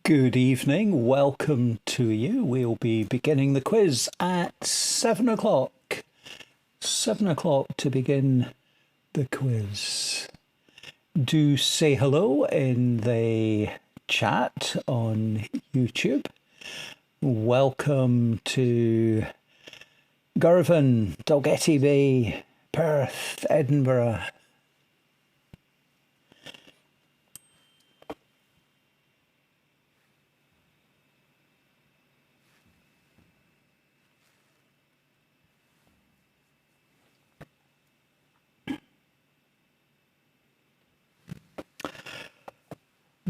Good evening, welcome to you. We'll be beginning the quiz at 7 o'clock. 7 o'clock to begin the quiz. Do say hello in the chat on YouTube. Welcome to Girvan, Dalgety Bay, Perth, Edinburgh.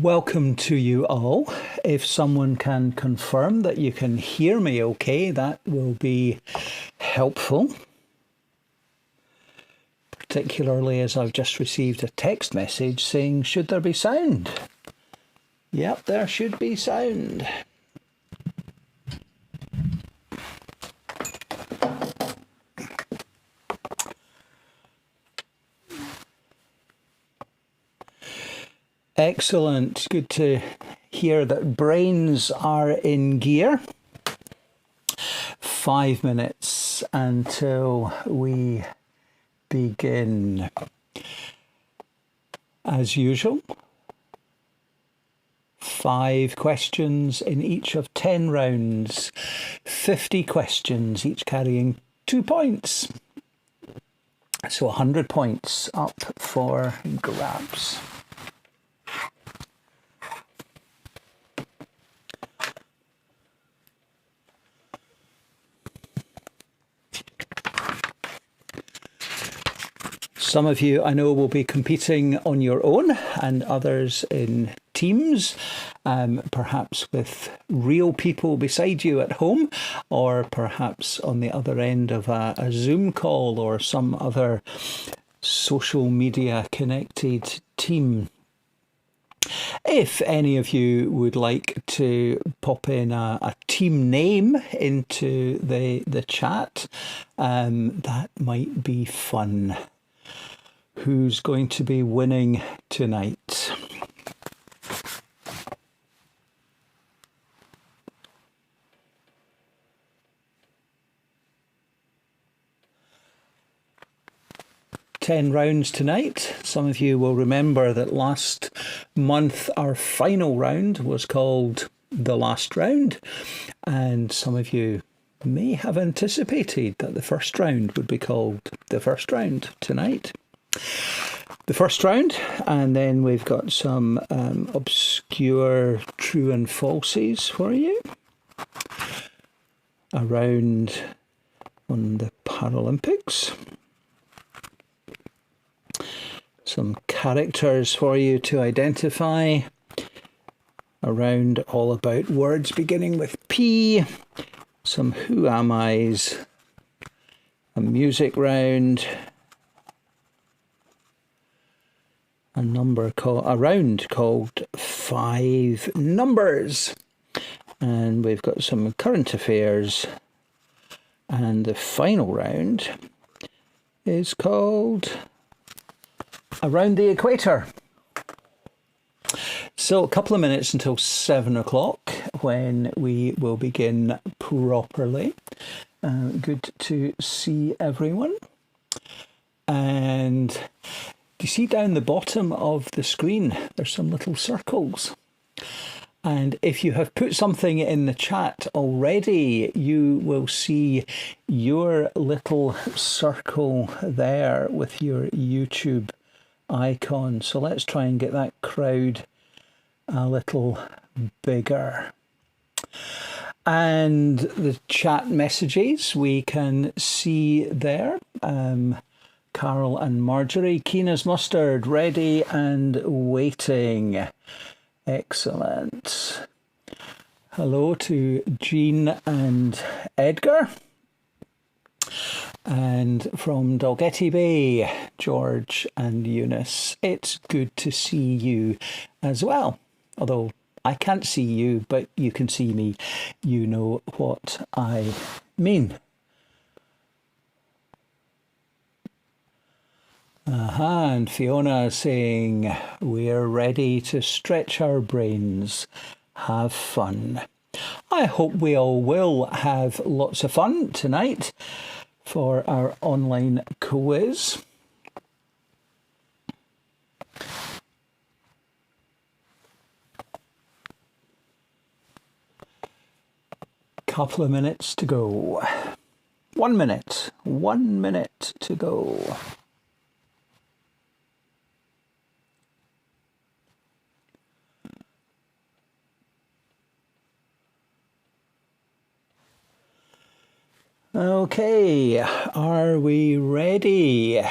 Welcome to you all. If someone can confirm that you can hear me okay, that will be helpful. Particularly as I've just received a text message saying, should there be sound? Yep, there should be sound. Excellent. Good to hear that brains are in gear. 5 minutes until we begin. As usual, 5 questions in each of 10 rounds. 50 questions, each carrying 2 points. So 100 points up for grabs. Some of you I know will be competing on your own and others in teams, perhaps with real people beside you at home, or perhaps on the other end of a Zoom call or some other social media connected team. If any of you would like to pop in a team name into the chat, that might be fun. Who's going to be winning tonight? Ten rounds tonight. Some of you will remember that last month our final round was called the last round, and some of you may have anticipated that the first round would be called the first round tonight. The first round, and then we've got some obscure true and falsies for you. A round on the Paralympics. Some characters for you to identify. A round all about words beginning with P. Some who am I's. A music round. A round called 5 numbers, and we've got some current affairs, and the final round is called Around the Equator. So a couple of minutes until 7 o'clock when we will begin properly. Good to see everyone. And do you see down the bottom of the screen, there's some little circles. And if you have put something in the chat already, you will see your little circle there with your YouTube icon. So let's try and get that crowd a little bigger. And the chat messages we can see there. Carol and Marjorie, keen as mustard, ready and waiting. Excellent. Hello to Jean and Edgar. And from Dalgety Bay, George and Eunice. It's good to see you as well. Although I can't see you, but you can see me. You know what I mean. And Fiona saying, we're ready to stretch our brains. have fun. I hope we all will have lots of fun tonight for our online quiz. Couple of minutes to go. 1 minute. 1 minute to go. Okay, are we ready?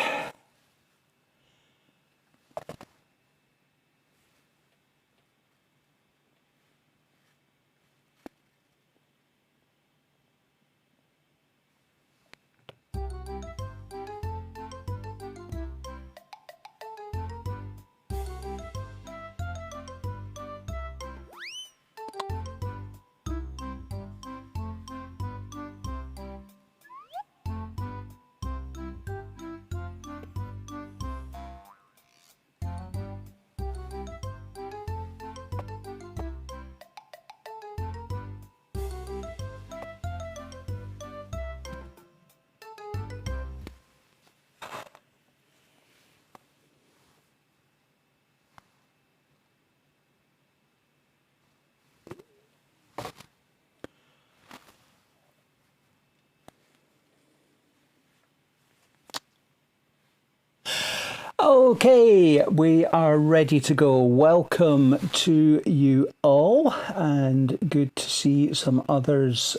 Okay, we are ready to go. Welcome to you all, and good to see some others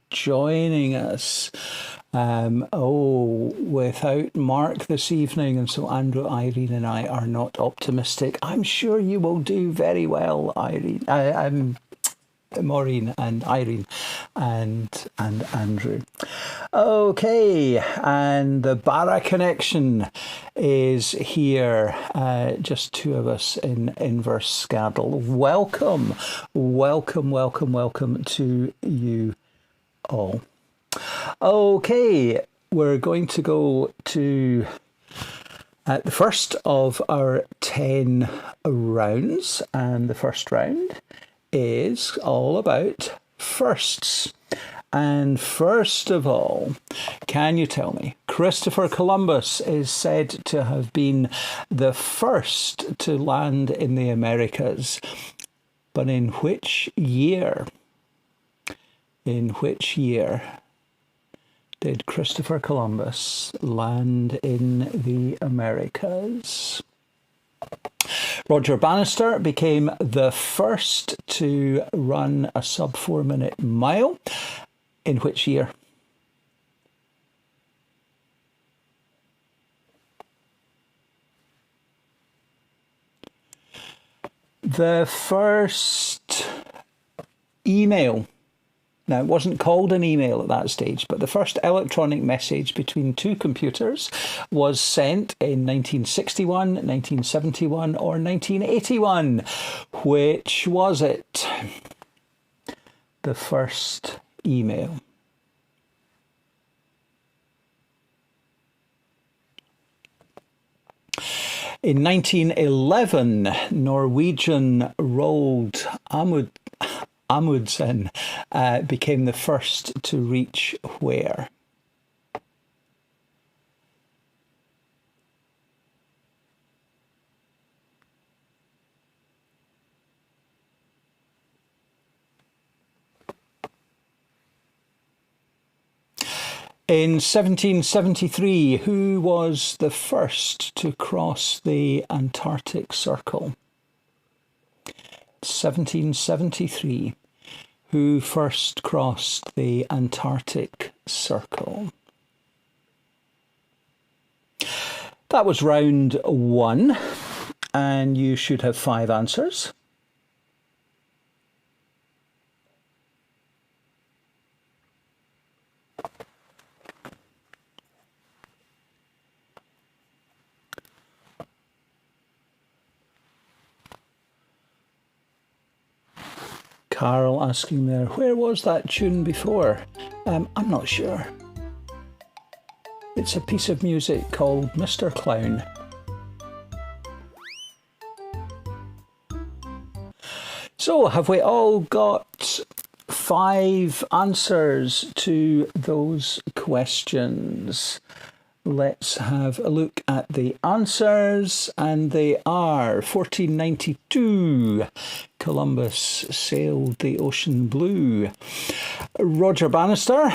joining us. Without Mark this evening, and so Andrew, Irene, and I are not optimistic. I'm sure you will do very well, Irene. Maureen and Irene and Andrew. Okay, and the Barra connection is here. Just two of us in Inverskadel. Welcome to you all. Okay, we're going to go to the first of our 10 rounds, and the first round is all about firsts. And first of all, can you tell me, Christopher Columbus is said to have been the first to land in the Americas, but in which year? In which year did Christopher Columbus land in the Americas? Roger Bannister became the first to run a sub 4 minute mile. In which year? The first email. Now, it wasn't called an email at that stage, but the first electronic message between two computers was sent in 1961, 1971, or 1981. Which was it? The first email. In 1911, Norwegian Roald Amundsen became the first to reach where? In 1773, who was the first to cross the Antarctic Circle? 1773. Who first crossed the Antarctic Circle? That was round 1, and you should have 5 answers. Carol asking there, where was that tune before? I'm not sure. It's a piece of music called Mr. Clown. So, have we all got 5 answers to those questions? Let's have a look at the answers, and they are 1492. Columbus sailed the ocean blue. Roger Bannister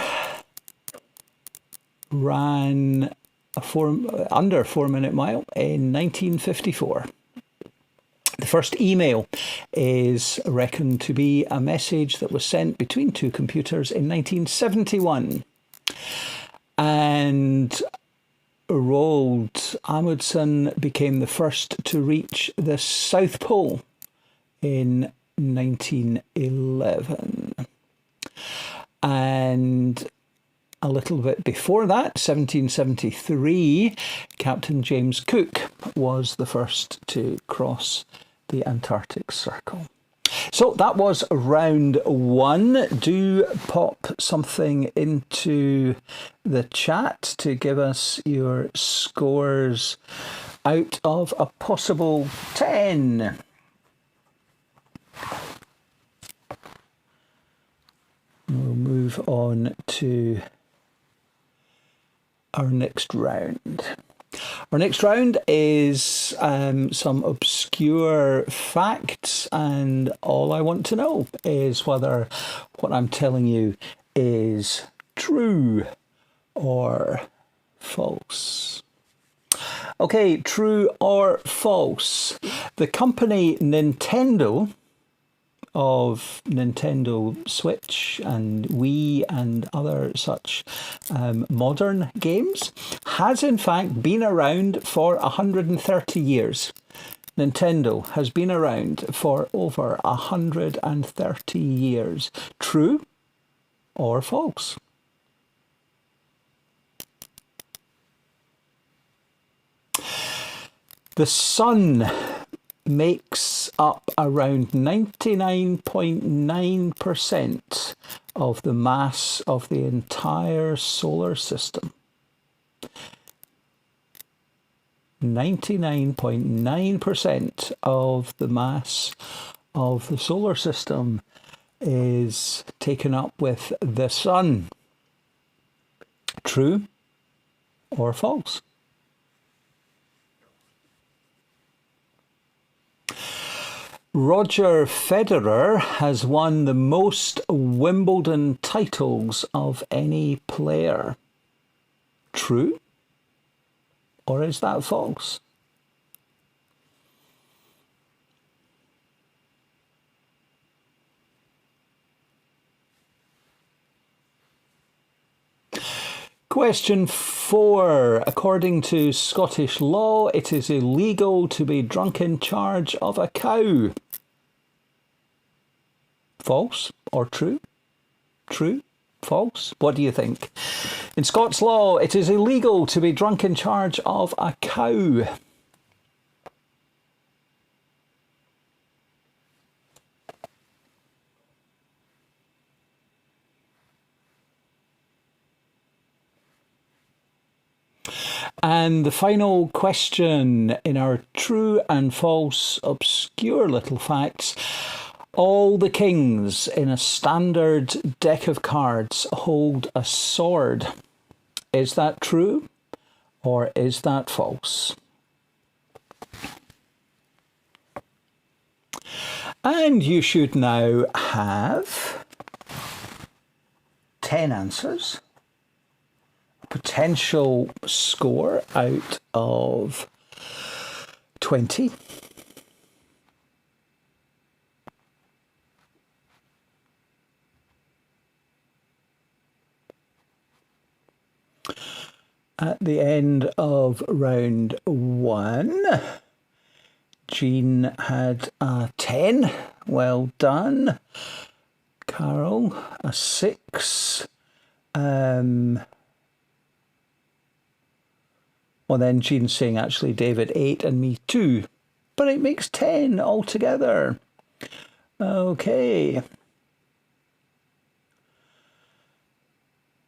ran under 4-minute mile in 1954. The first email is reckoned to be a message that was sent between 2 computers in 1971. And Roald Amundsen became the first to reach the South Pole in 1911. And a little bit before that, 1773, Captain James Cook was the first to cross the Antarctic Circle. So that was round 1. Do pop something into the chat to give us your scores out of a possible 10. We'll move on to our next round. Our next round is some obscure facts, and all I want to know is whether what I'm telling you is true or false. Okay, true or false. The company Nintendo, of Nintendo Switch and Wii and other such modern games, has in fact been around for 130 years. Nintendo has been around for over 130 years. True or false? The sun makes up around 99.9% of the mass of the entire solar system. 99.9% of the mass of the solar system is taken up with the sun. True or false? Roger Federer has won the most Wimbledon titles of any player. True? Or is that false? Question 4. According to Scottish law, it is illegal to be drunk in charge of a cow. False or true? True? False? What do you think? In Scots law, it is illegal to be drunk in charge of a cow. And the final question in our true and false obscure little facts. All the kings in a standard deck of cards hold a sword. Is that true or is that false? And you should now have 10 answers. Potential score out of 20. At the end of round 1, Jean had a 10. Well done. Carol, a 6. Well, then Jean's saying actually David 8 and me 2. But it makes 10 altogether. Okay.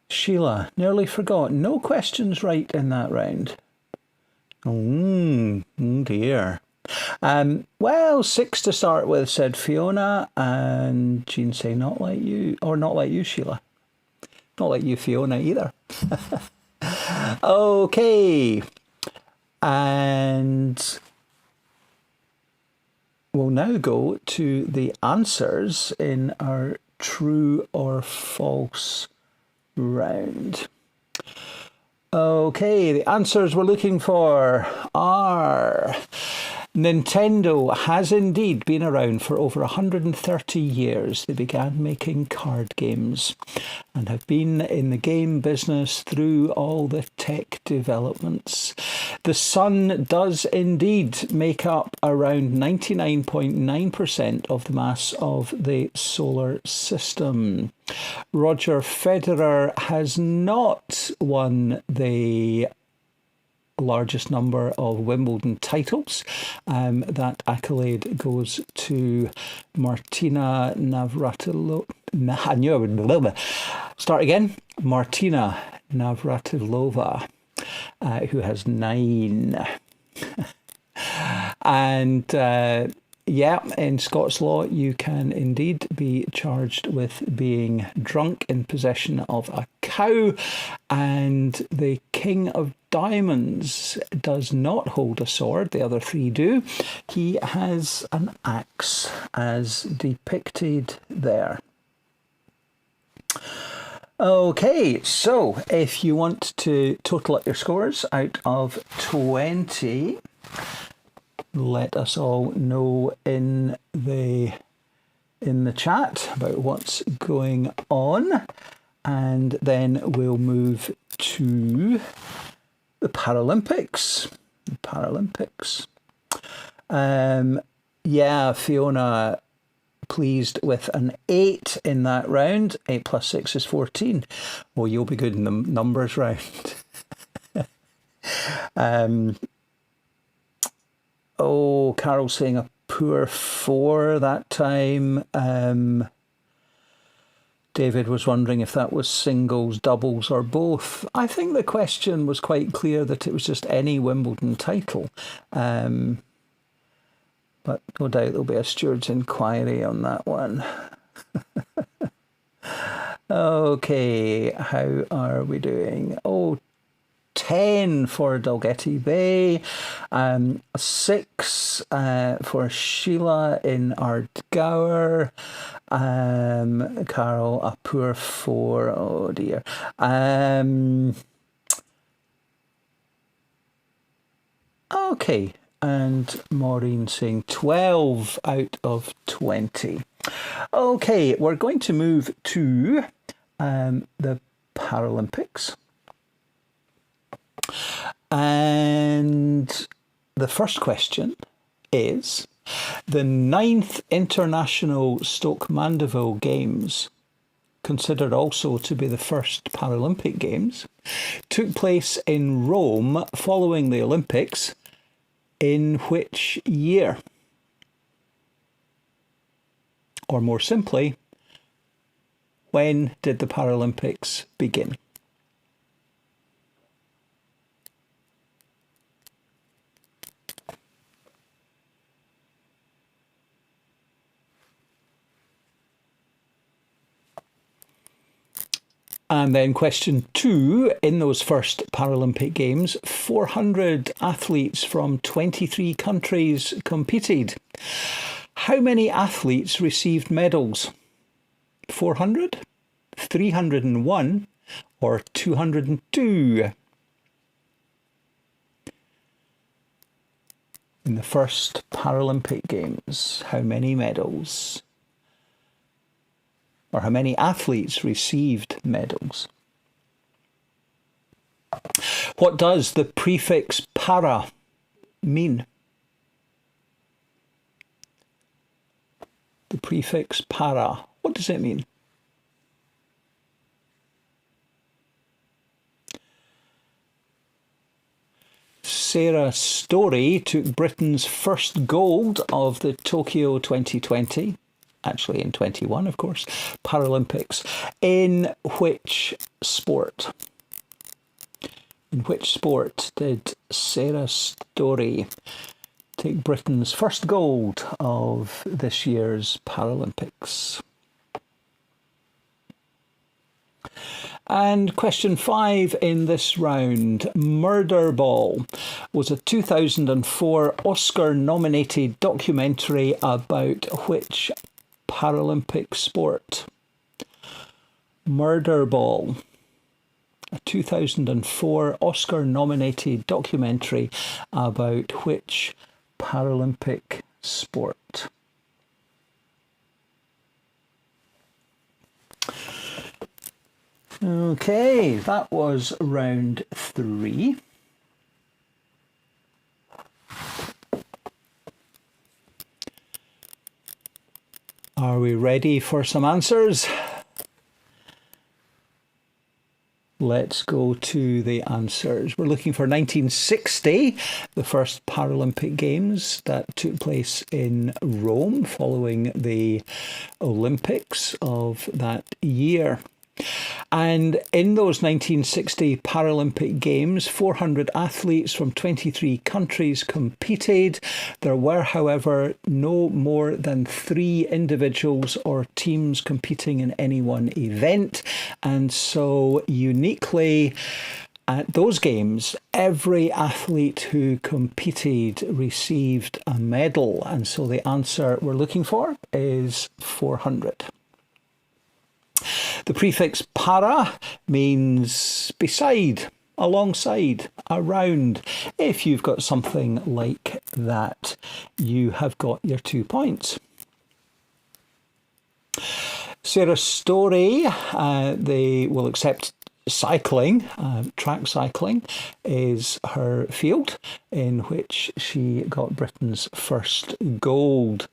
Sheila, nearly forgot. No questions right in that round. Oh dear. Well, 6 to start with, said Fiona, and Jean say not like you, or not like you, Sheila. Not like you, Fiona, either. Okay. And we'll now go to the answers in our true or false round. Okay, the answers we're looking for are: Nintendo has indeed been around for over 130 years. They began making card games and have been in the game business through all the tech developments. The sun does indeed make up around 99.9% of the mass of the solar system. Roger Federer has not won the largest number of Wimbledon titles. That accolade goes to Martina Navratilova. I knew I would start again. Martina Navratilova, who has 9. And yeah, in Scots law, you can indeed be charged with being drunk in possession of a cow, and the King of Diamonds does not hold a sword. The other 3 do. He has an axe, as depicted there. Okay, so if you want to total up your scores out of 20, let us all know in the chat about what's going on, and then we'll move to the Paralympics. Yeah, Fiona pleased with an 8 in that round. 8 plus 6 is 14. Well, you'll be good in the numbers round. Oh, Carol saying a poor 4 that time. David was wondering if that was singles, doubles, or both. I think the question was quite clear that it was just any Wimbledon title. But no doubt there'll be a steward's inquiry on that one. Okay, how are we doing? Oh, 10 for Dalgety Bay, 6 for Sheila in Ardgour, Carol a poor 4, oh dear. Okay, and Maureen saying 12 out of 20. Okay, we're going to move to the Paralympics. And the first question is: the 9th International Stoke Mandeville Games, considered also to be the first Paralympic Games, took place in Rome following the Olympics in which year? Or more simply, when did the Paralympics begin? And then question 2, in those first Paralympic Games, 400 athletes from 23 countries competed. How many athletes received medals? 400, 301, or 202? In the first Paralympic Games, how many medals? Or how many athletes received medals? What does the prefix para mean? The prefix para, what does it mean? Sarah Story took Britain's first gold of the Tokyo 2020. Actually in 21, of course, Paralympics. In which sport? In which sport did Sarah Story take Britain's first gold of this year's Paralympics. And question 5 in this round. Murderball was a 2004 Oscar-nominated documentary about which Paralympic sport? Murderball, a 2004 Oscar-nominated documentary about which Paralympic sport? Okay, that was round 3. Are we ready for some answers? Let's go to the answers. We're looking for 1960, the first Paralympic Games that took place in Rome following the Olympics of that year. And in those 1960 Paralympic Games, 400 athletes from 23 countries competed. There were, however, no more than 3 individuals or teams competing in any one event. And so uniquely, at those games, every athlete who competed received a medal. And so the answer we're looking for is 400. The prefix para means beside, alongside, around. If you've got something like that, you have got your 2 points. Sarah Story, they will accept cycling, track cycling is her field, in which she got Britain's first gold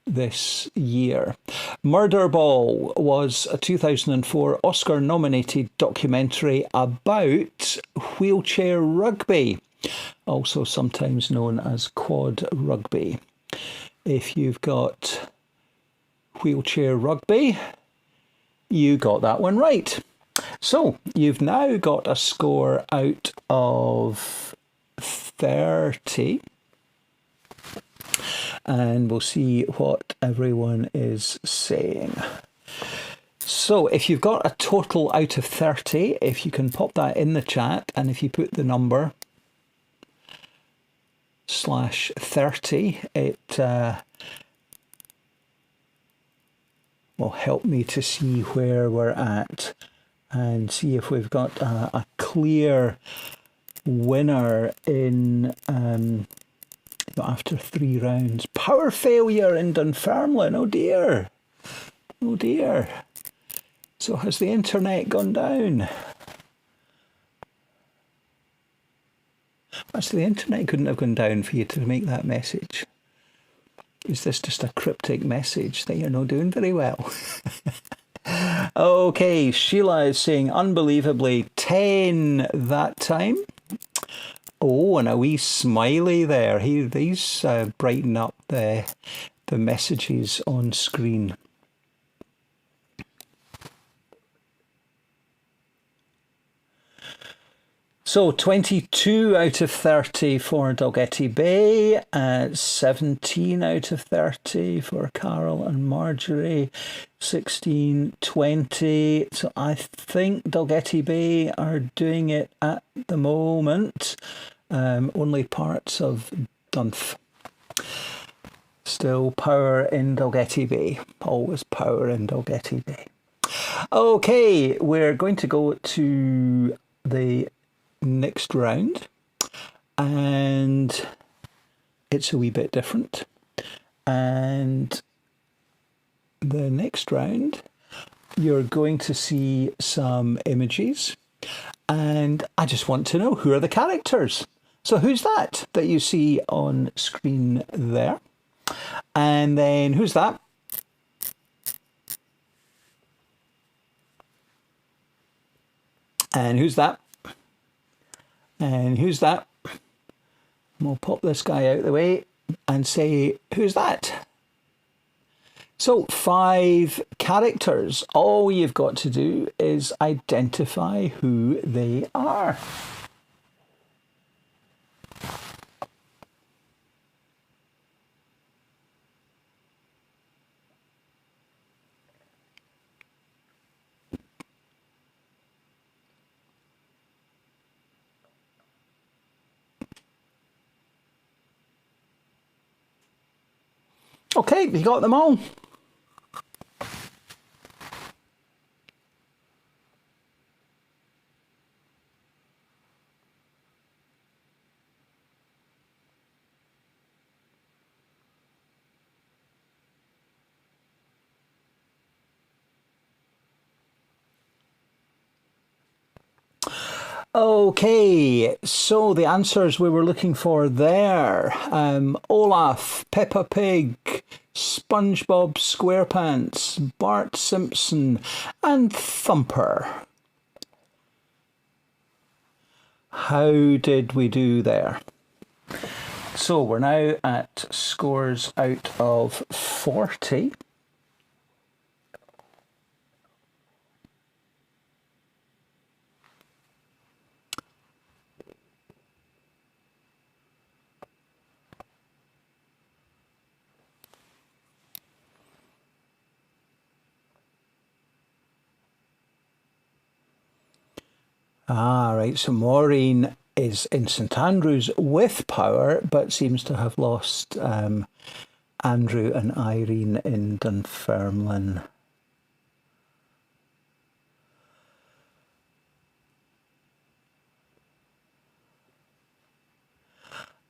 this year. Murderball was a 2004 Oscar-nominated documentary about wheelchair rugby, also sometimes known as quad rugby. If you've got wheelchair rugby, you got that one right. So you've now got a score out of 30. And we'll see what everyone is saying. So if you've got a total out of 30, if you can pop that in the chat, and if you put the number /30, it will help me to see where we're at and see if we've got a clear winner in after 3 rounds. Power failure in Dunfermline. Oh dear. Oh dear. So has the internet gone down? Actually, the internet couldn't have gone down for you to make that message. Is this just a cryptic message that you're not doing very well? Okay, Sheila is saying unbelievably 10 that time. Oh, and a wee smiley there. These brighten up the messages on screen. So 22 out of 30 for Dalgety Bay, 17 out of 30 for Carol and Marjorie, 16, 20. So I think Dalgety Bay are doing it at the moment. Only parts of Dunf. Still power in Dalgety Bay. Always power in Dalgety Bay. Okay, we're going to go to the next round, and it's a wee bit different. And the next round, you're going to see some images, and I just want to know, who are the characters? So who's that you see on screen there? And then who's that? And who's that? And who's that? And we'll pop this guy out of the way and say, who's that? So 5 characters. All you've got to do is identify who they are. Okay, you got them all. Okay, so the answers we were looking for there. Olaf, Peppa Pig, SpongeBob SquarePants, Bart Simpson, and Thumper. How did we do there? So we're now at scores out of 40. Right, so Maureen is in St Andrews with power, but seems to have lost Andrew and Irene in Dunfermline.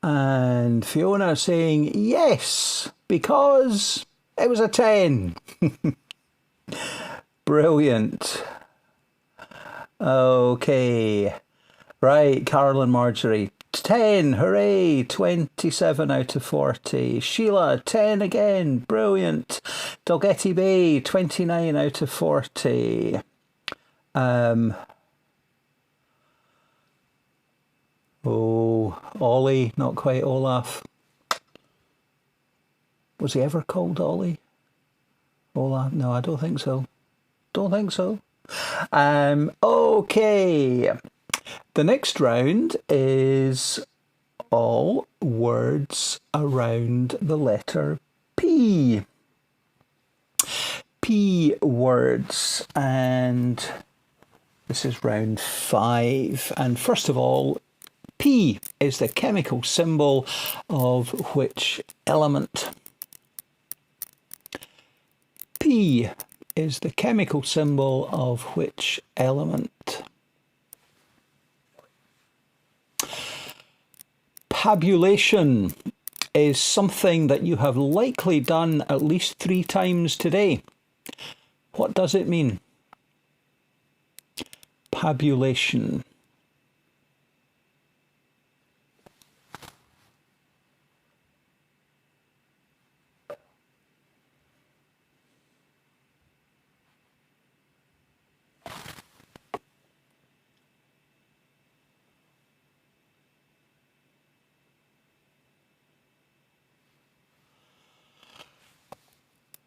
And Fiona saying yes, because it was a 10. Brilliant. Okay. Right, Carol and Marjorie. 10, hooray, 27 out of 40. Sheila, 10 again, brilliant. Dalgety Bay, 29 out of 40. Ollie, not quite Olaf. Was he ever called Ollie? Olaf? No, I don't think so. Don't think so. Okay. The next round is all words around the letter P. P words, and this is round 5. And first of all, P is the chemical symbol of which element? P is the chemical symbol of which element? Pabulation is something that you have likely done at least 3 times today. What does it mean? Pabulation.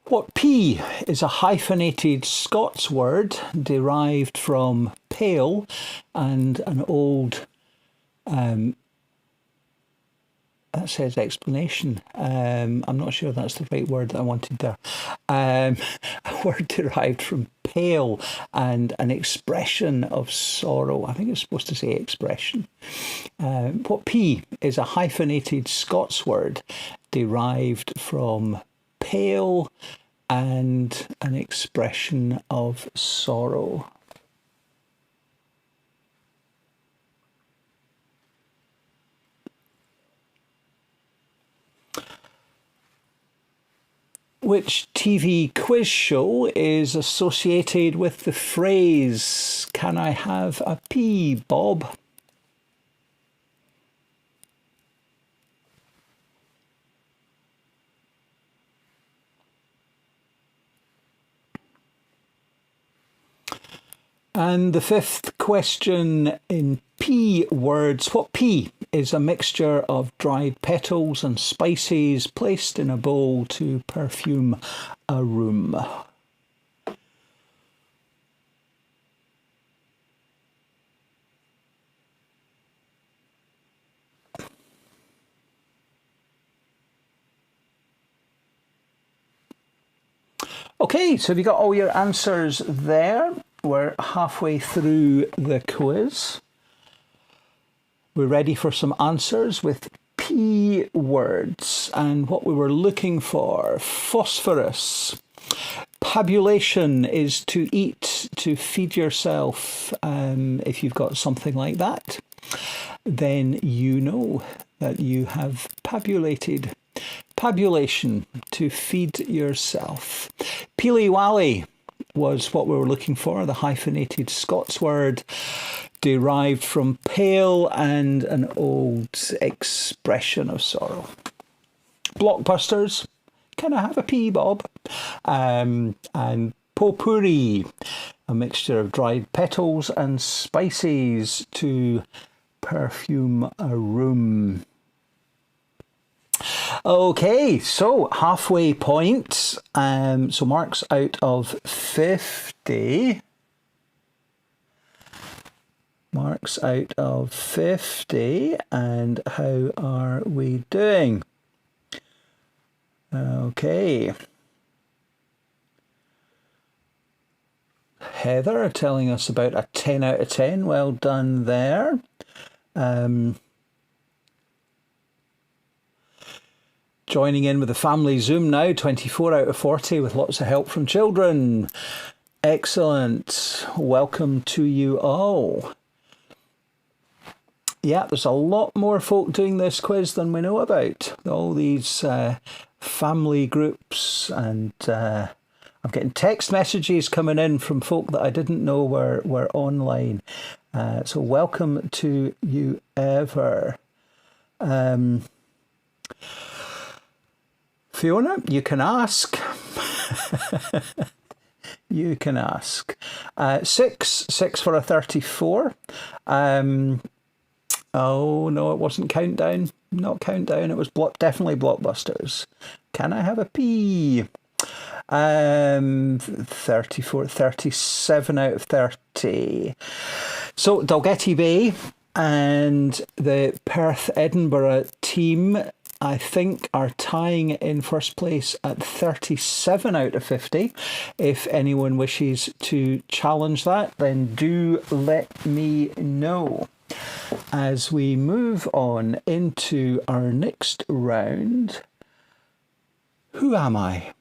What P is a hyphenated Scots word derived from pale and an old, that says explanation. I'm not sure that's the right word that I wanted there. A word derived from pale and an expression of sorrow. I think it's supposed to say expression. What P is a hyphenated Scots word derived from pale and an expression of sorrow. Which TV quiz show is associated with the phrase, "Can I have a pee, Bob?" And the 5th question in P words. What P is a mixture of dried petals and spices placed in a bowl to perfume a room? Okay, so have you got all your answers there? We're halfway through the quiz. We're ready for some answers with P key words and what we were looking for. Phosphorus. Pabulation is to eat, to feed yourself. If you've got something like that, then you know that you have pabulated. Pabulation, to feed yourself. Peely-wally was what we were looking for, the hyphenated Scots word derived from pale and an old expression of sorrow. Blockbusters, can I have a pea, Bob? And potpourri, a mixture of dried petals and spices to perfume a room. Okay, so halfway point. So marks out of 50. Marks out of 50. And how are we doing? Okay. Heather telling us about a 10 out of 10. Well done there. Joining in with the family Zoom now, 24 out of 40 with lots of help from children. Excellent. Welcome to you all. Yeah, there's a lot more folk doing this quiz than we know about. All these family groups, and I'm getting text messages coming in from folk that I didn't know were online. So welcome to you ever. Fiona, you can ask. You can ask. Six for a 34. Oh, no, it wasn't Countdown. Not Countdown. It was definitely Blockbusters. Can I have a P? 34, 37 out of 30. So Dalgety Bay and the Perth-Edinburgh team, I think, are tying in first place at 37 out of 50. If anyone wishes to challenge that, then do let me know. As we move on into our next round, who am I?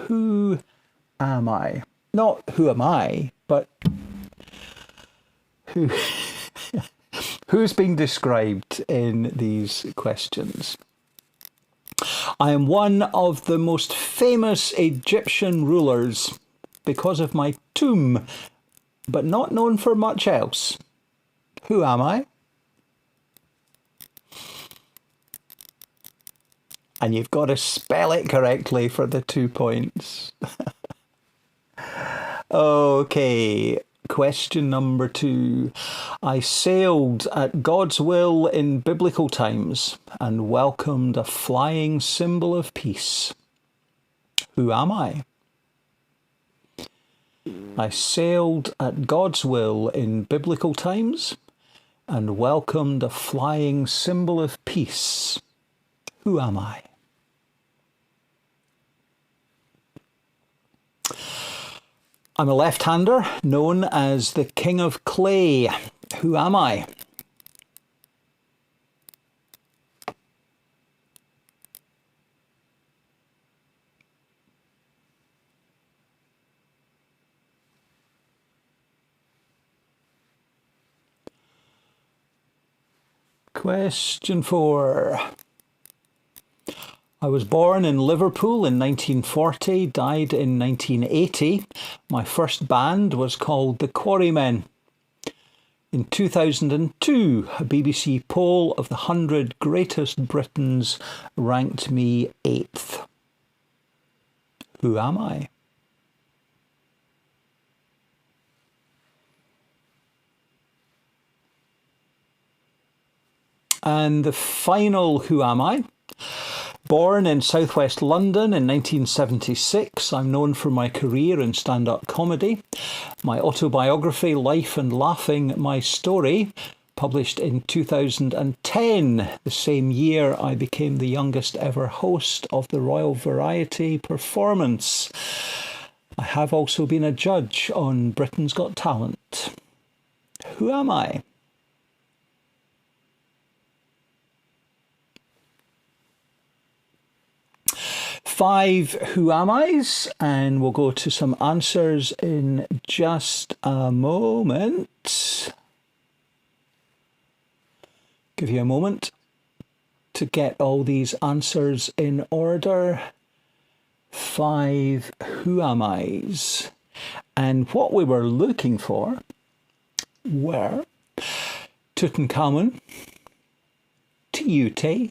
Who am I? Not who am I, but who's being described in these questions? I am one of the most famous Egyptian rulers because of my tomb, but not known for much else. Who am I? And you've got to spell it correctly for the 2 points. Okay, question number 2. I sailed at God's will in biblical times and welcomed a flying symbol of peace. Who am I? I sailed at God's will in biblical times and welcomed a flying symbol of peace. Who am I? I'm a left-hander known as the King of Clay. Who am I? Question 4. I was born in Liverpool in 1940, died in 1980. My first band was called the Quarrymen. In 2002, a BBC poll of the 100 greatest Britons ranked me 8th. Who am I? And the final who am I? Born in southwest London in 1976, I'm known for my career in stand-up comedy. My autobiography, Life and Laughing, My Story, published in 2010, the same year I became the youngest ever host of the Royal Variety performance. I have also been a judge on Britain's Got Talent. Who am I? 5 Who Am I's, and we'll go to some answers in just a moment. Give you a moment to get all these answers in order. 5 Who Am I's. And what we were looking for were Tutankhamun, Tutankhamun,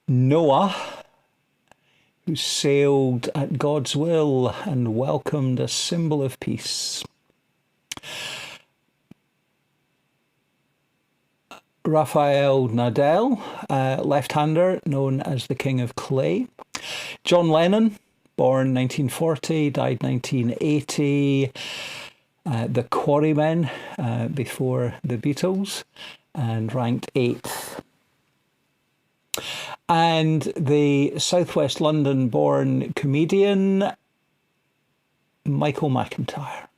Noah, who sailed at God's will and welcomed a symbol of peace. Rafael Nadal, left-hander, known as the King of Clay. John Lennon, born 1940, died 1980. The Quarrymen, before the Beatles, and ranked 8th. And the Southwest London-born comedian, Michael McIntyre.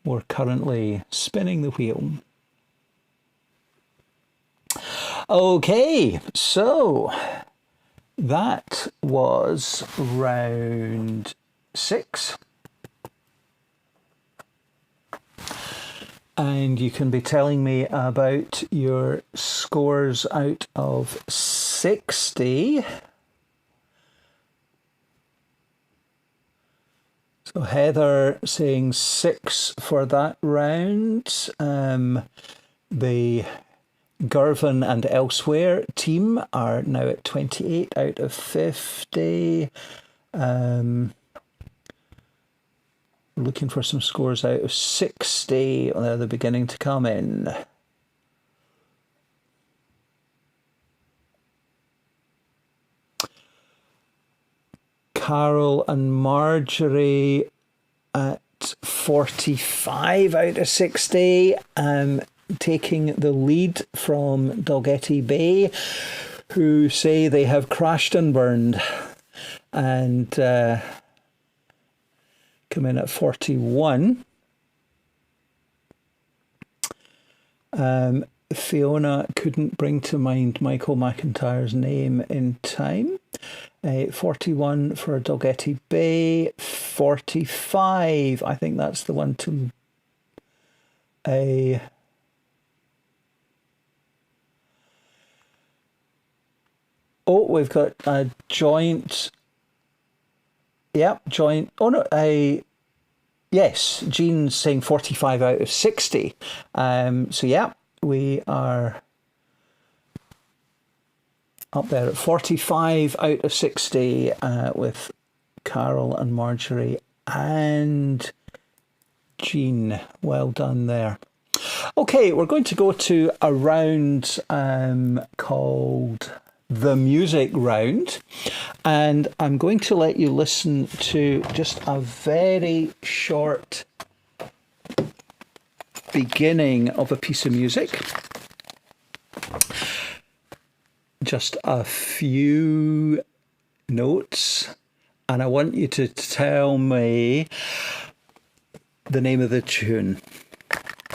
We're currently spinning the wheel. Okay, so that was round 6. And you can be telling me about your scores out of 60. So Heather saying 6 for that round. The Girvan and Elsewhere team are now at 28 out of 50. Looking for some scores out of 60. Well, they're beginning to come in. Carol and Marjorie at 45 out of 60. Taking the lead from Dalgety Bay, who say they have crashed and burned, and come in at 41. Fiona couldn't bring to mind Michael McIntyre's name in time. 41 for Dalgety Bay. 45, I think that's the one to... Oh, we've got a joint. Yep, joint. Oh no, yes, Jean's saying 45 out of 60. So yeah, we are up there at 45 out of 60 with Carol and Marjorie and Jean. Well done there. Okay, we're going to go to a round called the music round, and I'm going to let you listen to just a very short beginning of a piece of music. Just a few notes, and I want you to tell me the name of the tune.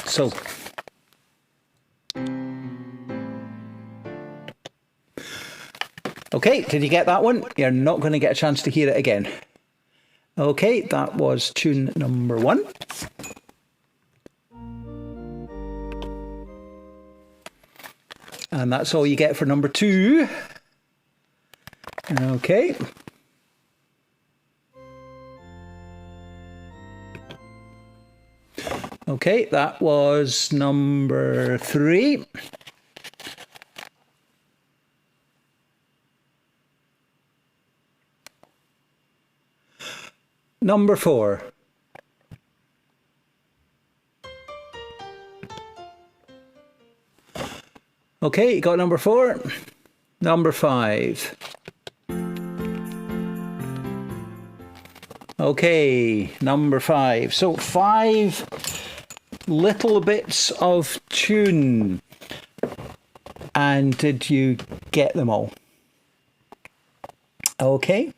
So, okay, did you get that one? You're not going to get a chance to hear it again. Okay, that was tune number 1. And that's all you get for number 2. Okay. Okay, that was number 3. Number 4. Okay, you got number 4. Number 5. Okay, number 5. So 5 little bits of tune. And did you get them all? Okay.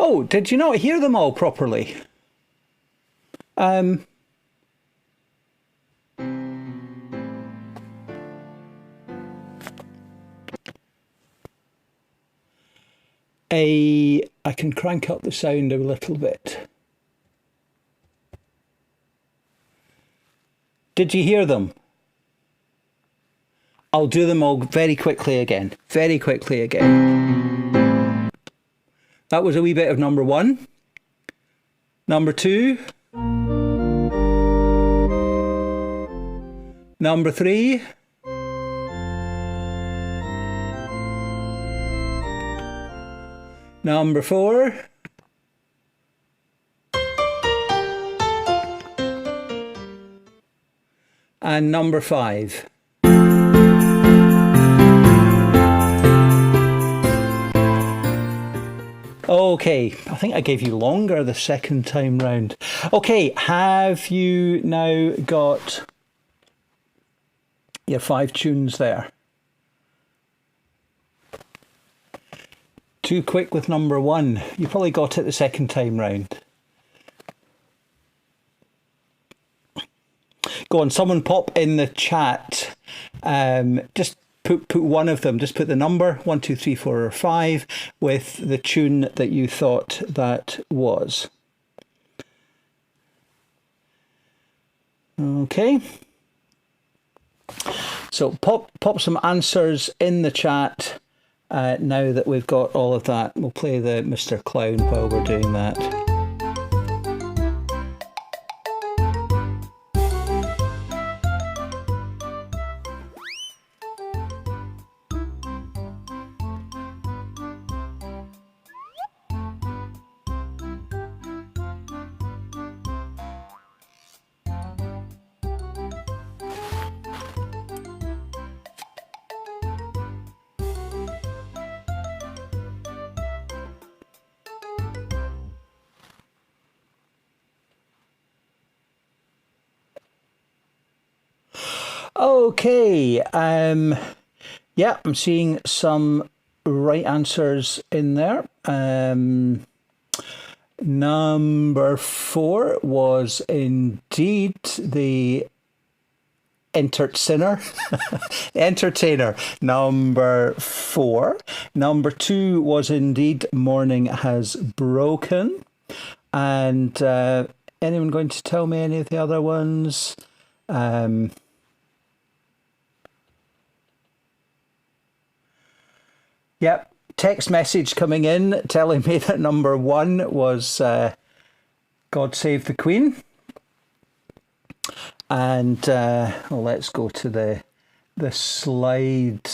Oh, did you not hear them all properly? I can crank up the sound a little bit. Did you hear them? I'll do them all very quickly again. Very quickly again. That was a wee bit of number 1. Number 2. Number 3. Number 4. And number 5. Okay, I think I gave you longer the second time round. Okay, have you now got your 5 tunes there? Too quick with number 1. You probably got it the second time round. Go on, someone pop in the chat. Just put one of them. Just put the number 1, 2, 3, 4, or 5 with the tune that you thought that was. Okay. So pop some answers in the chat. Now that we've got all of that, we'll play the Mr. Clown while we're doing that. Okay, yeah, I'm seeing some right answers in there. Number 4 was indeed the entertainer. Number 4. Number 2 was indeed Morning Has Broken. And anyone going to tell me any of the other ones? Yep, text message coming in telling me that number 1 was God Save the Queen. And let's go to the slide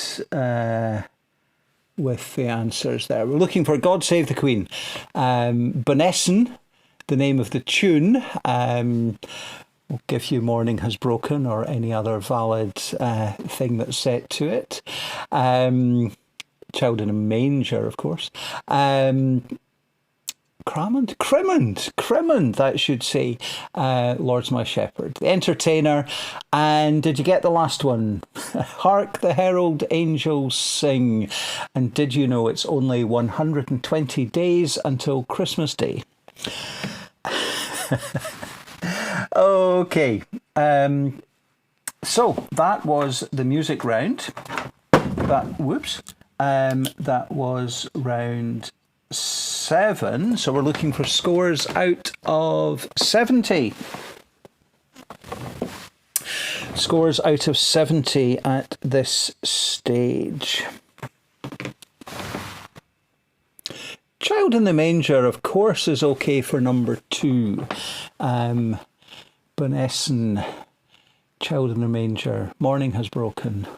with the answers there. We're looking for God Save the Queen. Bonesson, the name of the tune. We'll give you Morning Has Broken or any other valid thing that's set to it. Child in a Manger, of course. Cramond, that should say. Lord's My Shepherd. The Entertainer. And did you get the last one? Hark the Herald Angels Sing. And did you know it's only 120 days until Christmas Day? Okay. So that was the music round. That was round 7. So we're looking for scores out of 70. Scores out of 70 at this stage. Child in the Manger, of course, is okay for number 2. Bonesson, Child in the Manger, Morning Has Broken.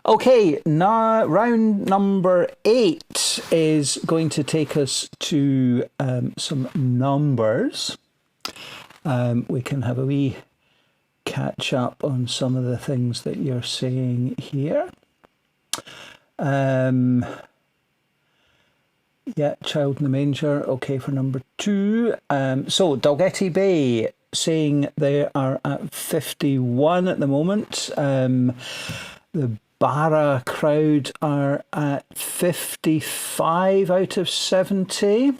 Okay, now round number 8 is going to take us to some numbers. We can have a wee catch up on some of the things that you're saying here. Yeah, Child in the Manger, okay for number 2. So Dalgety Bay saying they are at 51 at the moment. The Barra crowd are at 55 out of 70.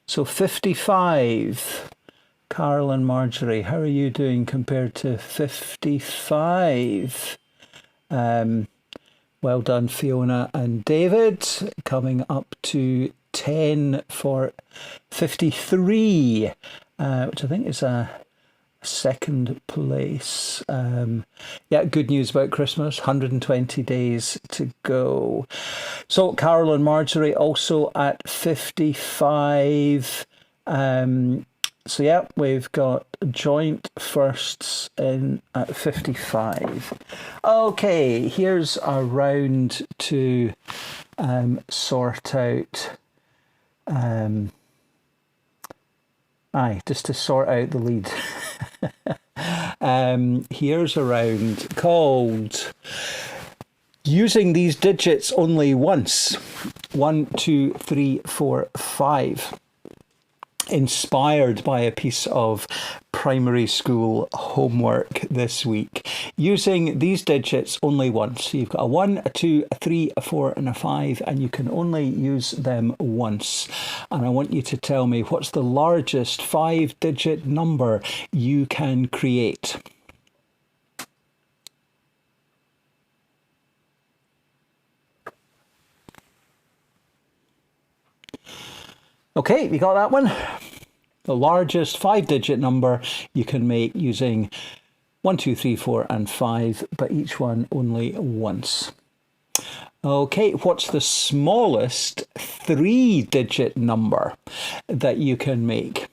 So 55. Carol and Marjorie, how are you doing compared to 55? Well done, Fiona and David. Coming up to 10 for 53, which I think is a second place. Yeah, good news about Christmas. 120 days to go. So Carol and Marjorie also at 55. So yeah, we've got joint firsts in at 55. Okay, here's a round to sort out. Just to sort out the lead. Here's a round called Using These Digits Only Once. 1, 2, 3, 4, 5. Inspired by a piece of primary school homework this week. Using these digits only once. So you've got a 1, a 2, a 3, a 4 and a 5, and you can only use them once. And I want you to tell me what's the largest 5-digit number you can create. Okay, you got that one? The largest 5-digit number you can make using 1, 2, 3, 4 and 5, but each one only once. Okay, what's the smallest 3-digit number that you can make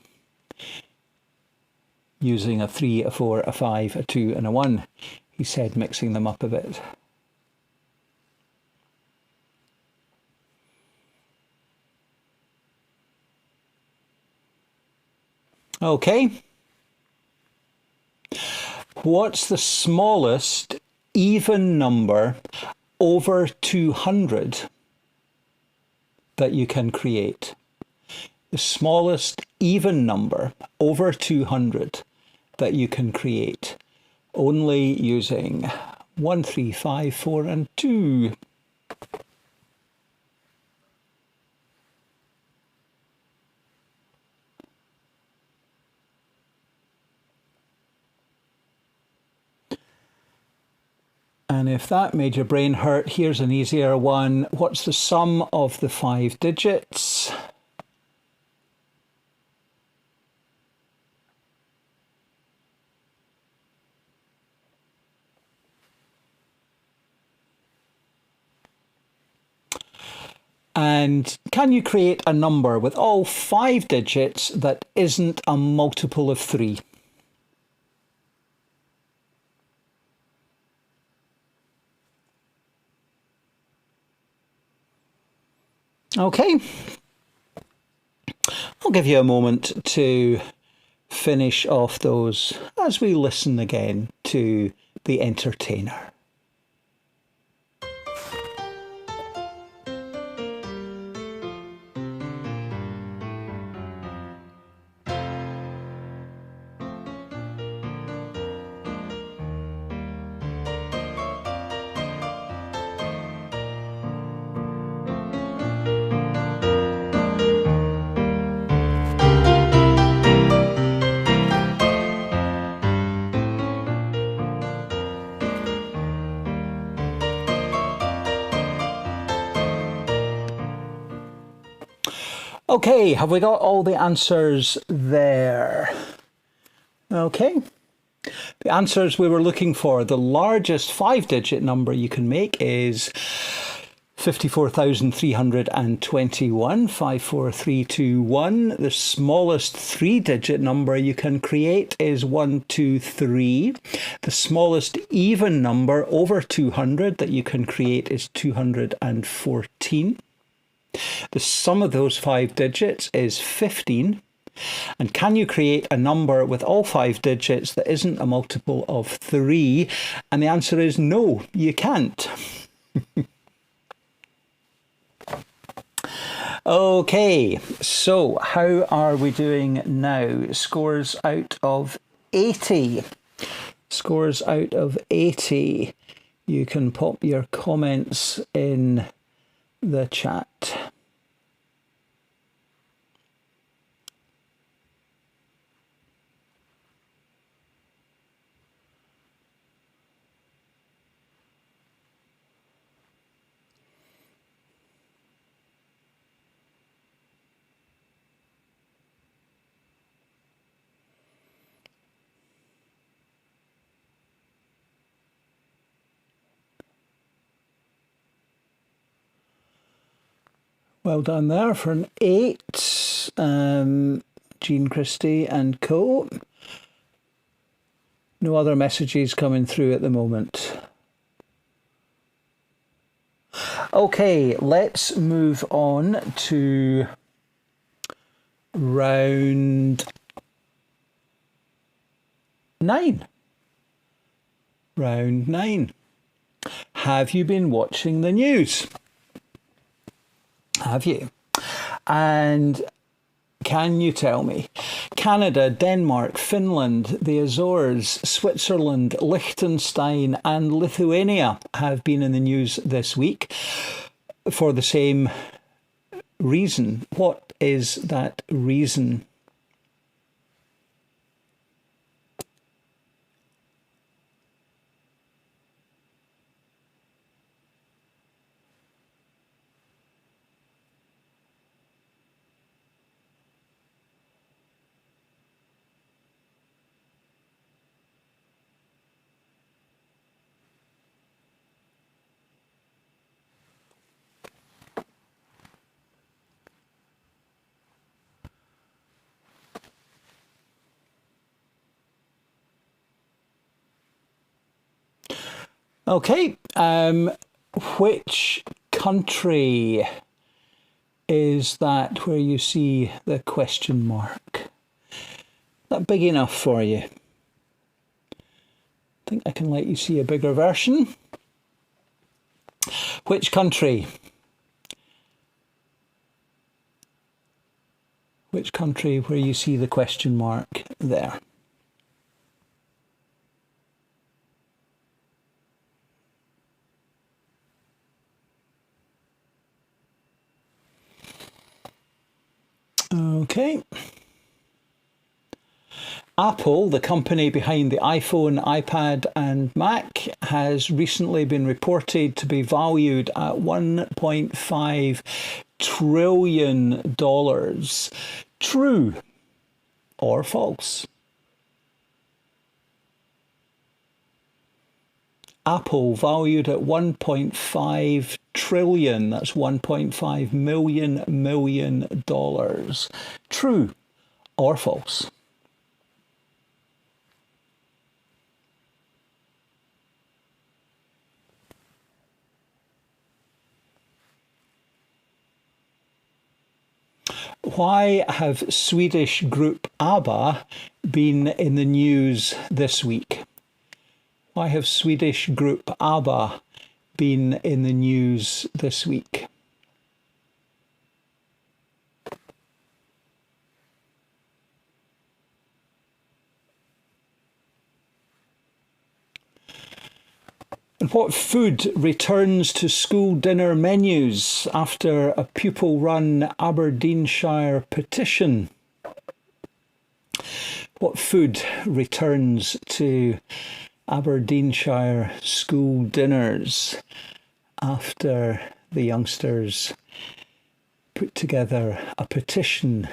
using a 3, a 4, a 5, a 2 and a 1? He said, mixing them up a bit. Okay. What's the smallest even number over 200 that you can create? The smallest even number over 200 that you can create only using 1, 3, 5, 4 and 2. And if that made your brain hurt, here's an easier one. What's the sum of the 5 digits? And can you create a number with all 5 digits that isn't a multiple of 3? Okay, I'll give you a moment to finish off those as we listen again to the entertainer. Okay, have we got all the answers there? Okay. The answers we were looking for, the largest 5-digit number you can make is 54,321, 54321. The smallest 3-digit number you can create is 123. The smallest even number over 200 that you can create is 214. The sum of those 5 digits is 15. And can you create a number with all 5 digits that isn't a multiple of 3? And the answer is no, you can't. Okay, so how are we doing now? Scores out of 80. Scores out of 80. you can pop your comments in the chat. Well done there for an 8, Jean Christie and co. No other messages coming through at the moment. Okay, let's move on to round 9. Round 9. Have you been watching the news? Have you? And can you tell me? Canada, Denmark, Finland, the Azores, Switzerland, Liechtenstein and Lithuania have been in the news this week for the same reason. What is that reason? Okay, which country is that where you see the question mark? Is that big enough for you? I think I can let you see a bigger version. Which country? Which country where you see the question mark there? Okay. Apple, the company behind the iPhone, iPad and Mac, has recently been reported to be valued at $1.5 trillion. True or false? Apple valued at 1.5 trillion. That's 1.5 million dollars. True or false? Why have Swedish group ABBA been in the news this week? Why have Swedish group ABBA been in the news this week? And what food returns to school dinner menus after a pupil-run Aberdeenshire petition? What food returns to Aberdeenshire school dinners after the youngsters put together a petition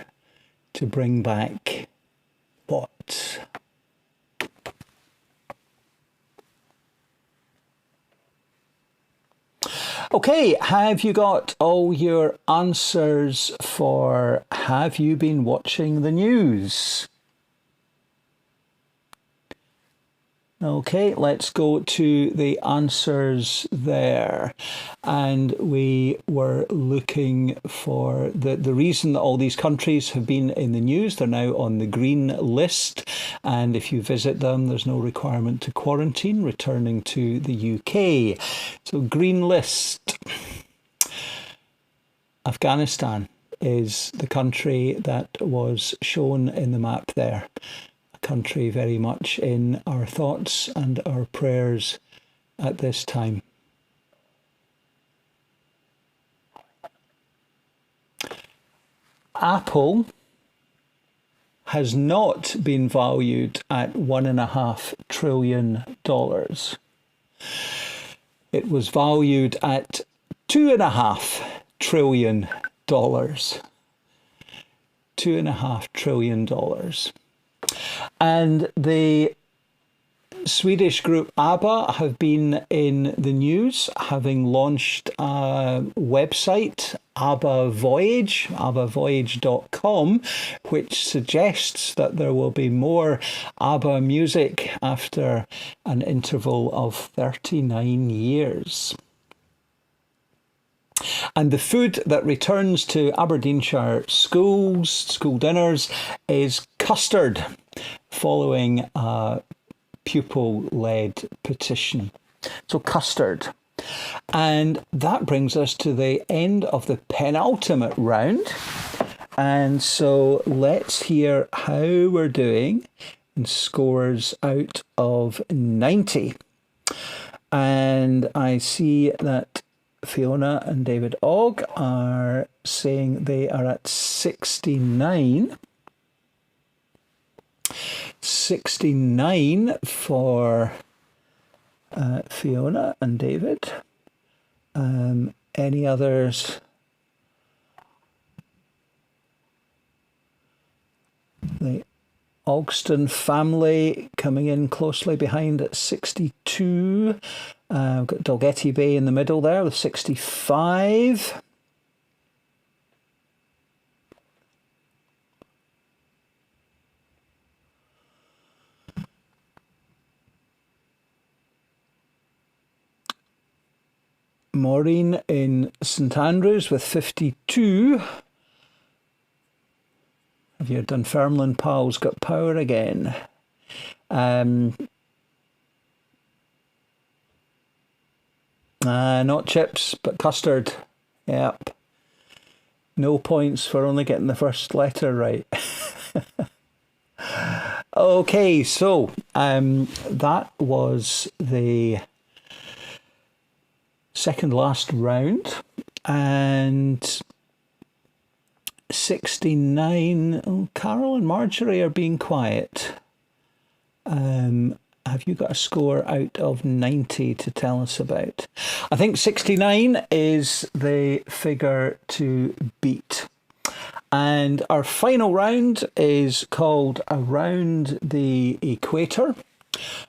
to bring back what? Okay, have you got all your answers for have you been watching the news? Okay, let's go to the answers there. And we were looking for the reason that all these countries have been in the news. They're now on the green list. And if you visit them, there's no requirement to quarantine returning to the UK. So green list. Afghanistan is the country that was shown in the map there. Country very much in our thoughts and our prayers at this time. Apple has not been valued at $1.5 trillion. It was valued at $2.5 trillion. $2.5 trillion. And the Swedish group ABBA have been in the news, having launched a website, ABBA Voyage, abbavoyage.com, which suggests that there will be more ABBA music after an interval of 39 years. And the food that returns to Aberdeenshire schools, school dinners, is custard, following a pupil-led petition. So custard. And that brings us to the end of the penultimate round. And so let's hear how we're doing in scores out of 90. And I see that Fiona and David Ogg are saying they are at 69. 69 for Fiona and David. Any others? The Ogston family coming in closely behind at 62. We've got Dalgety Bay in the middle there with 65. Maureen in St Andrews with 52. Have your Dunfermline pals got power again? Not chips, but custard. Yep. No points for only getting the first letter right. Okay, so that was the second last round, and 69. Oh, Carol and Marjorie are being quiet. Have you got a score out of 90 to tell us about? I think 69 is the figure to beat. And our final round is called Around the Equator.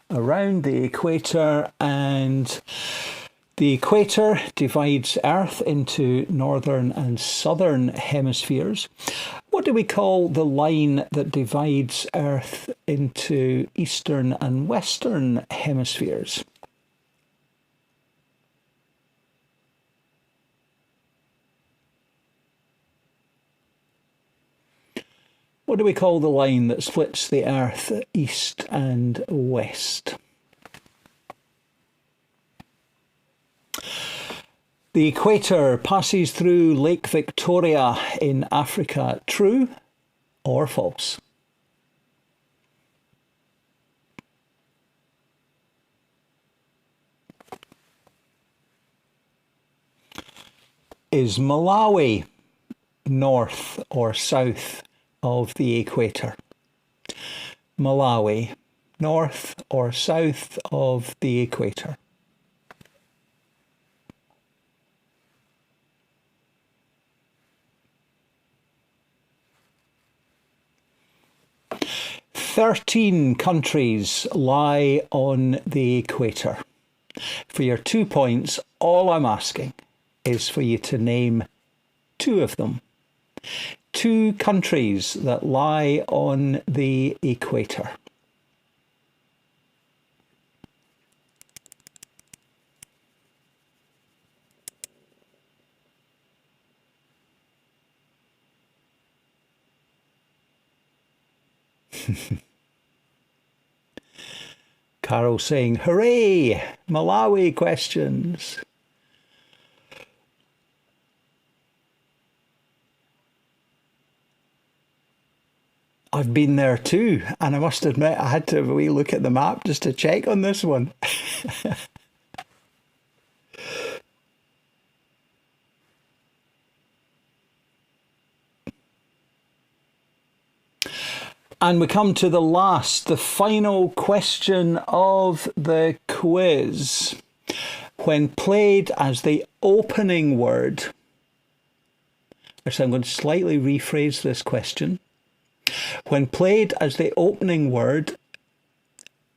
Around the Equator, and the equator divides Earth into northern and southern hemispheres. What do we call the line that divides Earth into eastern and western hemispheres? What do we call the line that splits the Earth east and west? The equator passes through Lake Victoria in Africa. True or false? Is Malawi north or south of the equator? Malawi, north or south of the equator? "13 countries lie on the equator." For your 2 points, all I'm asking is for you to name 2 of them. 2 countries that lie on the equator. Carol saying, "Hooray! Malawi questions." I've been there too, and I must admit I had to have a wee look at the map just to check on this one. And we come to the final question of the quiz. When played as the opening word, actually I'm going to slightly rephrase this question. When played as the opening word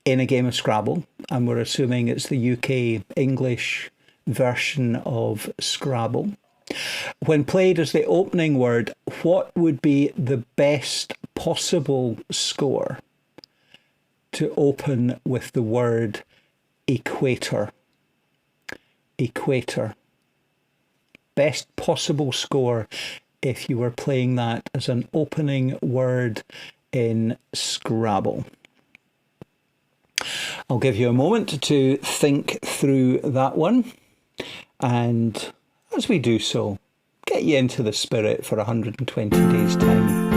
in a game of Scrabble, and we're assuming it's the UK English version of Scrabble, when played as the opening word, what would be the best possible score to open with the word equator? Equator. Best possible score if you were playing that as an opening word in Scrabble. I'll give you a moment to think through that one, and as we do so, get you into the spirit for 120 days' time.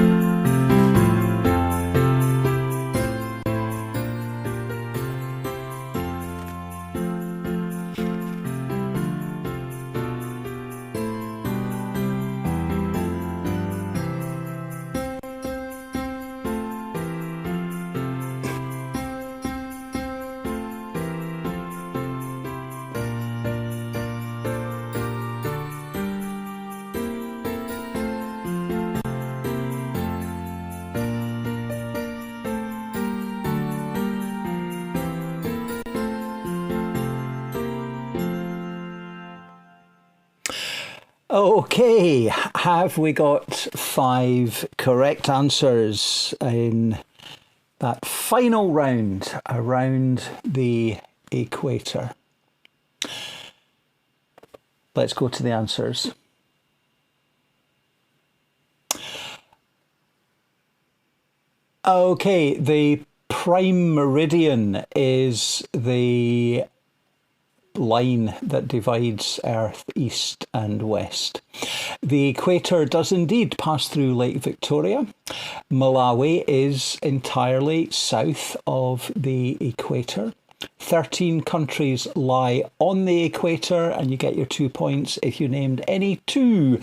Okay, have we got 5 correct answers in that final round around the equator? Let's go to the answers. Okay, the prime meridian is the line that divides Earth east and west. The equator does indeed pass through Lake Victoria. Malawi is entirely south of the equator. 13 countries lie on the equator, and you get your 2 points if you named any 2.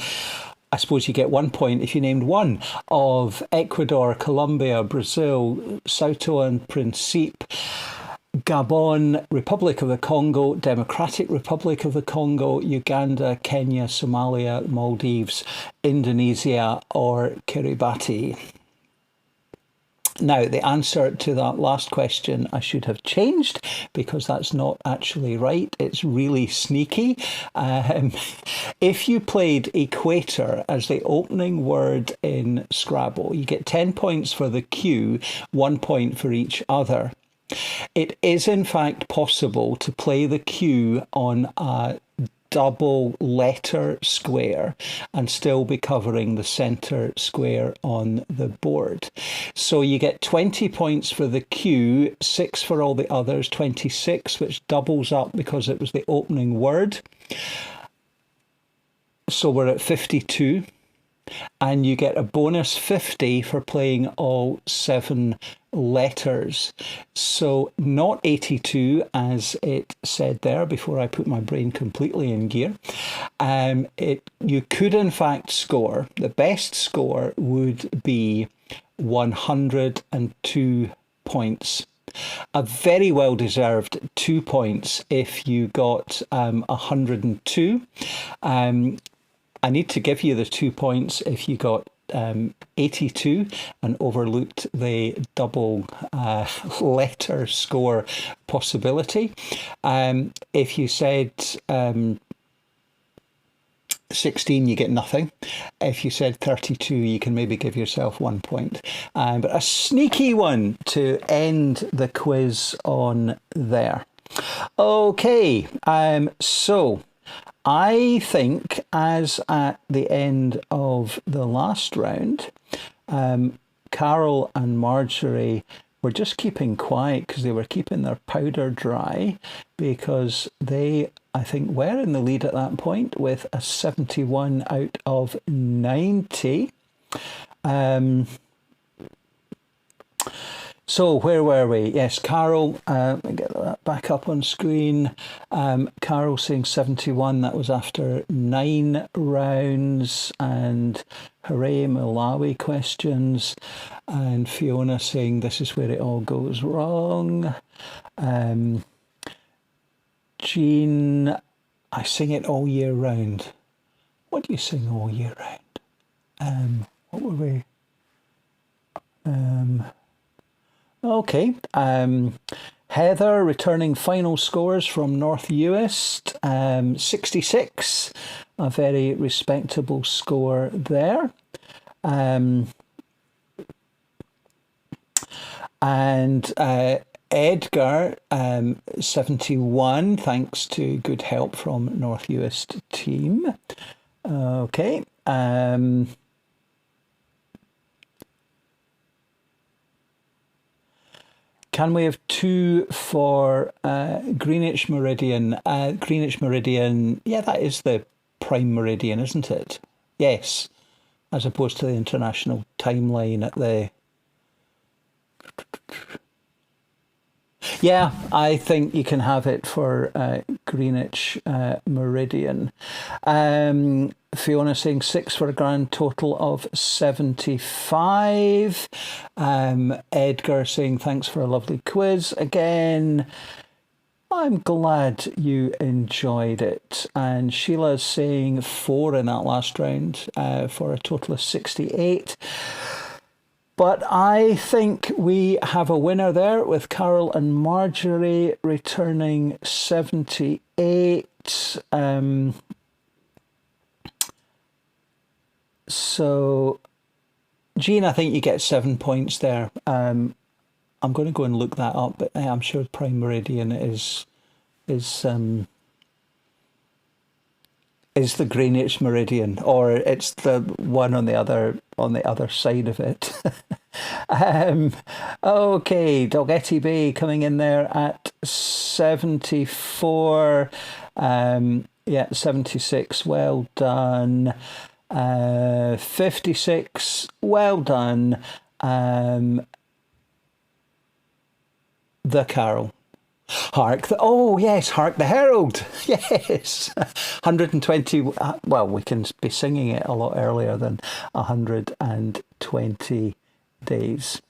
I suppose you get 1 point if you named one of Ecuador, Colombia, Brazil, Sao Tome and Principe, Gabon, Republic of the Congo, Democratic Republic of the Congo, Uganda, Kenya, Somalia, Maldives, Indonesia, or Kiribati. Now, the answer to that last question I should have changed because that's not actually right. It's really sneaky. If you played equator as the opening word in Scrabble, you get 10 points for the Q, 1 point for each other. It is in fact possible to play the Q on a double letter square and still be covering the centre square on the board. So you get 20 points for the Q, 6 for all the others, 26, which doubles up because it was the opening word. So we're at 52. And you get a bonus 50 for playing all 7 letters. So not 82 as it said there before I put my brain completely in gear. You could in fact score, the best score would be 102 points. A very well deserved 2 points if you got 102. I need to give you the 2 points if you got 82 and overlooked the double letter score possibility. If you said 16, you get nothing. If you said 32, you can maybe give yourself 1 point. But a sneaky one to end the quiz on there. Okay, so I think, as at the end of the last round, Carol and Marjorie were just keeping quiet because they were keeping their powder dry, because they, I think, were in the lead at that point with a 71 out of 90. So where were we? Yes, Carol, let me get the got that back up on screen. Carol saying 71, that was after 9 rounds. And hooray, Malawi questions. And Fiona saying this is where it all goes wrong. Jean, I sing it all year round. What do you sing all year round? What were we? Okay. Heather returning final scores from North Uist. 66, a very respectable score there. And Edgar, 71, thanks to good help from North Uist team. Okay. Can we have 2 for Greenwich Meridian? Greenwich Meridian, yeah, that is the prime meridian, isn't it? Yes, as opposed to the international timeline at the... Yeah, I think you can have it for Greenwich Meridian. Fiona saying 6 for a grand total of 75. Edgar saying thanks for a lovely quiz again. I'm glad you enjoyed it. And Sheila's saying 4 in that last round for a total of 68. But I think we have a winner there with Carol and Marjorie returning 78. So, Jean, I think you get 7 points there. I'm going to go and look that up, but I'm sure Prime Meridian is the Greenwich Meridian, or it's the one on the other side of it. Okay, Dalgety Bay coming in there at 74. Yeah, 76. Well done. 56. Well done. The Carol. Hark the Herald. Yes. 120. Well, we can be singing it a lot earlier than 120 days.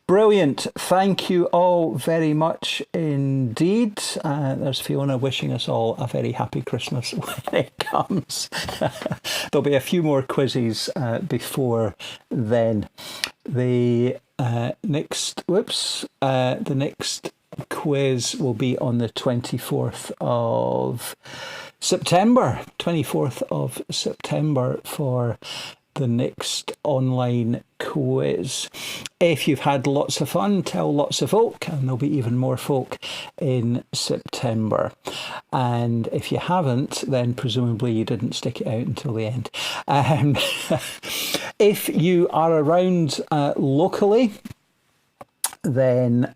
Brilliant. Thank you all very much indeed. There's Fiona wishing us all a very happy Christmas when it comes. There'll be a few more quizzes before then. The next quiz will be on the 24th of September. 24th of September for the next online quiz. If you've had lots of fun, tell lots of folk, and there'll be even more folk in September. And if you haven't, then presumably you didn't stick it out until the end. If you are around locally, then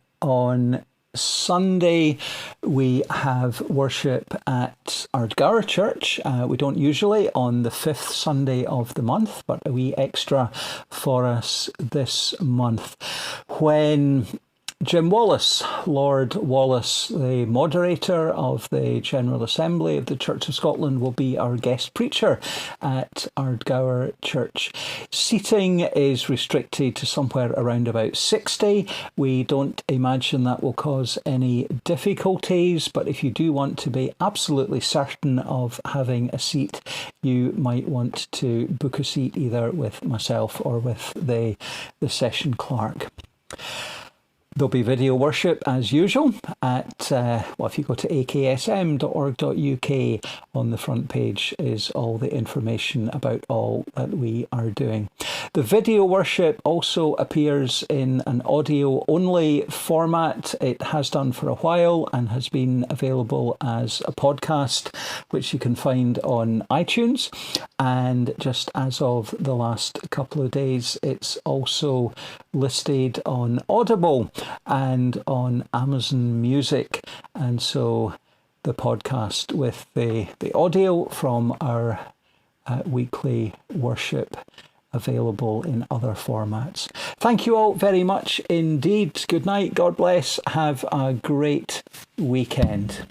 Sunday we have worship at Ardgour Church. We don't usually on the 5th Sunday of the month, but a wee extra for us this month when Jim Wallace, Lord Wallace, the moderator of the General Assembly of the Church of Scotland, will be our guest preacher at Ardgour Church. Seating is restricted to somewhere around about 60. We don't imagine that will cause any difficulties, but if you do want to be absolutely certain of having a seat, you might want to book a seat either with myself or with the session clerk. There'll be video worship as usual at, if you go to aksm.org.uk, on the front page is all the information about all that we are doing. The video worship also appears in an audio-only format. It has done for a while and has been available as a podcast, which you can find on iTunes. And just as of the last couple of days, it's also listed on Audible and on Amazon Music. And so the podcast with the audio from our weekly worship available in other formats. Thank you all very much indeed. Good night. God bless. Have a great weekend.